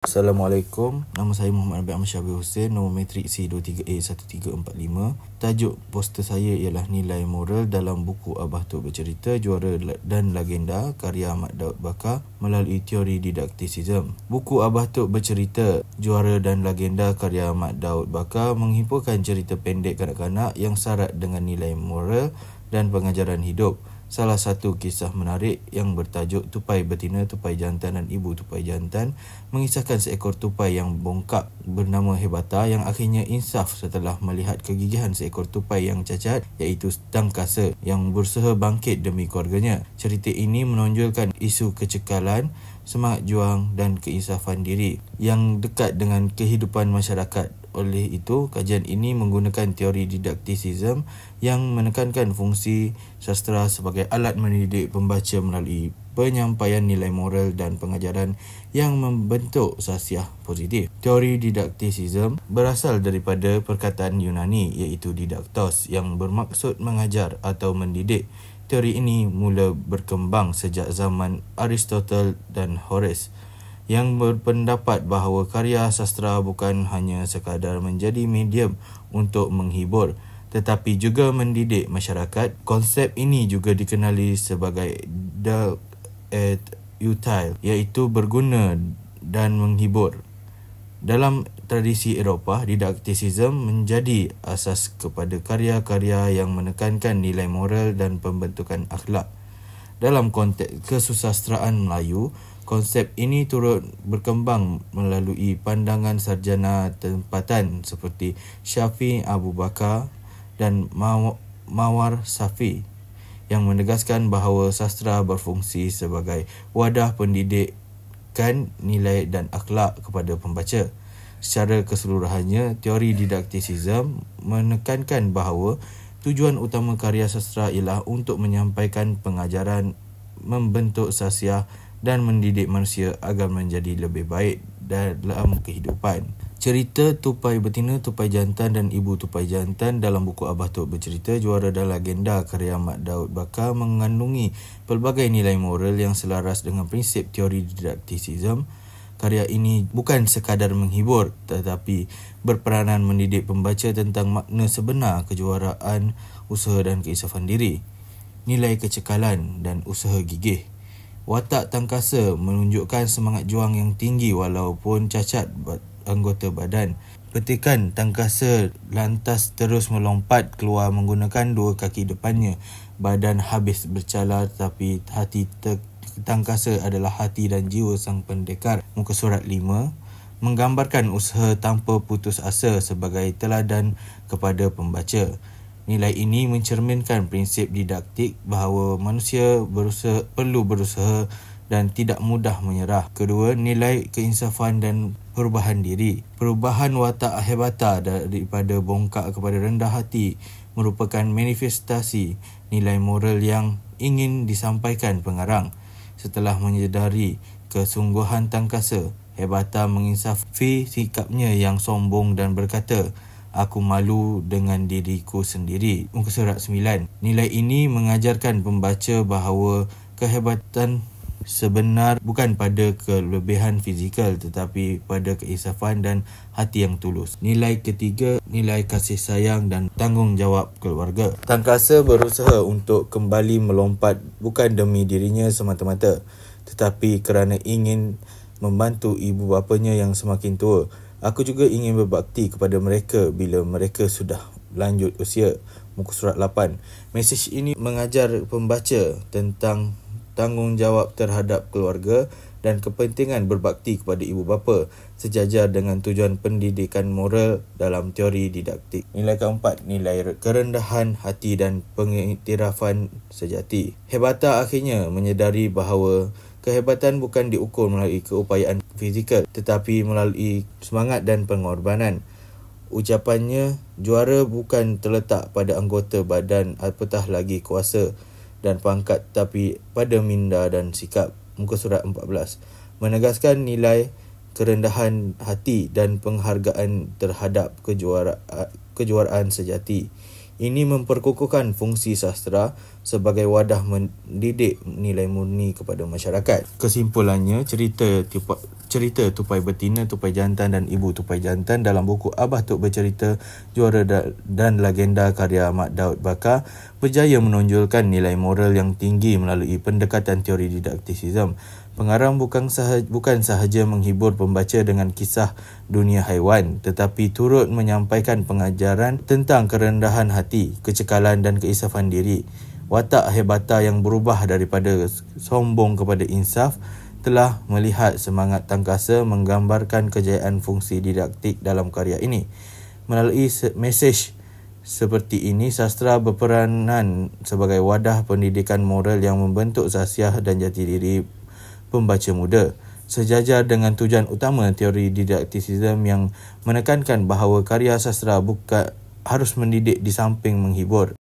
Assalamualaikum, nama saya Muhammad Abid Ahmad Syabir Hussein, nombor matrik C23A1345. Tajuk poster saya ialah Nilai Moral dalam buku Abah Tok Bercerita, Juara dan Legenda karya Ahmad Daud Bakar melalui teori didaktisism. Buku Abah Tok Bercerita, Juara dan Legenda karya Ahmad Daud Bakar menghimpunkan cerita pendek kanak-kanak yang syarat dengan nilai moral dan pengajaran hidup. Salah satu kisah menarik yang bertajuk Tupai Betina, Tupai Jantan dan Ibu Tupai Jantan mengisahkan seekor tupai yang bongkak bernama Hebata yang akhirnya insaf setelah melihat kegigihan seekor tupai yang cacat iaitu tangkasa yang berusaha bangkit demi keluarganya. Cerita ini menonjolkan isu kecekalan, semangat juang dan keinsafan diri yang dekat dengan kehidupan masyarakat. Oleh itu, kajian ini menggunakan teori didaktisism yang menekankan fungsi sastera sebagai alat mendidik pembaca melalui penyampaian nilai moral dan pengajaran yang membentuk sasiah positif. Teori didaktisism berasal daripada perkataan Yunani iaitu didaktos yang bermaksud mengajar atau mendidik. Teori ini mula berkembang sejak zaman Aristotle dan Horace yang berpendapat bahawa karya sastera bukan hanya sekadar menjadi medium untuk menghibur tetapi juga mendidik masyarakat. Konsep ini juga dikenali sebagai didact et utile iaitu berguna dan menghibur. Dalam tradisi Eropah, didaktisism menjadi asas kepada karya-karya yang menekankan nilai moral dan pembentukan akhlak. Dalam konteks kesusasteraan Melayu, konsep ini turut berkembang melalui pandangan sarjana tempatan seperti Syafiq Abu Bakar dan Mawar Safi yang menegaskan bahawa sastera berfungsi sebagai wadah pendidikan nilai dan akhlak kepada pembaca. Secara keseluruhannya, teori didaktisism menekankan bahawa tujuan utama karya sastera ialah untuk menyampaikan pengajaran, membentuk sasiah dan mendidik manusia agar menjadi lebih baik dalam kehidupan. Cerita Tupai Betina, Tupai Jantan dan Ibu Tupai Jantan dalam buku Abah Tok Bercerita, Juara dan Legenda karya Ahmad Daud Bakar mengandungi pelbagai nilai moral yang selaras dengan prinsip teori didaktisism. Karya ini bukan sekadar menghibur tetapi berperanan mendidik pembaca tentang makna sebenar kejuaraan, usaha dan keinsafan diri, nilai kecekalan dan usaha gigih. Watak tangkasa menunjukkan semangat juang yang tinggi walaupun cacat anggota badan. Petikan tangkasa lantas terus melompat keluar menggunakan dua kaki depannya. Badan habis bercala tetapi hati tangkasa adalah hati dan jiwa sang pendekar. Muka surat 5 menggambarkan usaha tanpa putus asa sebagai teladan kepada pembaca. Nilai ini mencerminkan prinsip didaktik bahawa manusia perlu berusaha dan tidak mudah menyerah. Kedua, nilai keinsafan dan perubahan diri. Perubahan watak Hebata daripada bongkak kepada rendah hati merupakan manifestasi nilai moral yang ingin disampaikan pengarang. Setelah menyedari kesungguhan tangkasa, Hebata menginsafi sikapnya yang sombong dan berkata, "Aku malu dengan diriku sendiri." Muka surat 9. Nilai ini mengajarkan pembaca bahawa kehebatan sebenar bukan pada kelebihan fizikal tetapi pada keinsafan dan hati yang tulus. Nilai ketiga, nilai kasih sayang dan tanggungjawab keluarga. Tangkasa berusaha untuk kembali melompat bukan demi dirinya semata-mata tetapi kerana ingin membantu ibu bapanya yang semakin tua. "Aku juga ingin berbakti kepada mereka bila mereka sudah lanjut usia." Muka surat 8. Mesej ini mengajar pembaca tentang tanggungjawab terhadap keluarga dan kepentingan berbakti kepada ibu bapa sejajar dengan tujuan pendidikan moral dalam teori didaktik. Nilai keempat, nilai kerendahan hati dan pengiktirafan sejati. Hebata akhirnya menyedari bahawa kehebatan bukan diukur melalui keupayaan fizikal tetapi melalui semangat dan pengorbanan. Ucapannya, juara bukan terletak pada anggota badan apatah lagi kuasa dan pangkat tetapi pada minda dan sikap. Muka surat 14 menegaskan nilai kerendahan hati dan penghargaan terhadap kejuaraan sejati. Ini memperkukuhkan fungsi sastera sebagai wadah mendidik nilai murni kepada masyarakat. Kesimpulannya, cerita Tupai Betina, Tupai Jantan dan Ibu Tupai Jantan dalam buku Abah Tok Bercerita, Juara dan Legenda karya Mat Daud Bakar berjaya menonjolkan nilai moral yang tinggi melalui pendekatan teori didaktisisme. Pengarang bukan sahaja menghibur pembaca dengan kisah dunia haiwan, tetapi turut menyampaikan pengajaran tentang kerendahan hati, kecekalan dan keisafan diri. Watak Hebata yang berubah daripada sombong kepada insaf telah melihat semangat tangkasa menggambarkan kejayaan fungsi didaktik dalam karya ini. Melalui mesej seperti ini, sastra berperanan sebagai wadah pendidikan moral yang membentuk sasiah dan jati diri pembaca muda. Sejajar dengan tujuan utama teori didaktisisme yang menekankan bahawa karya sastra bukan harus mendidik di samping menghibur.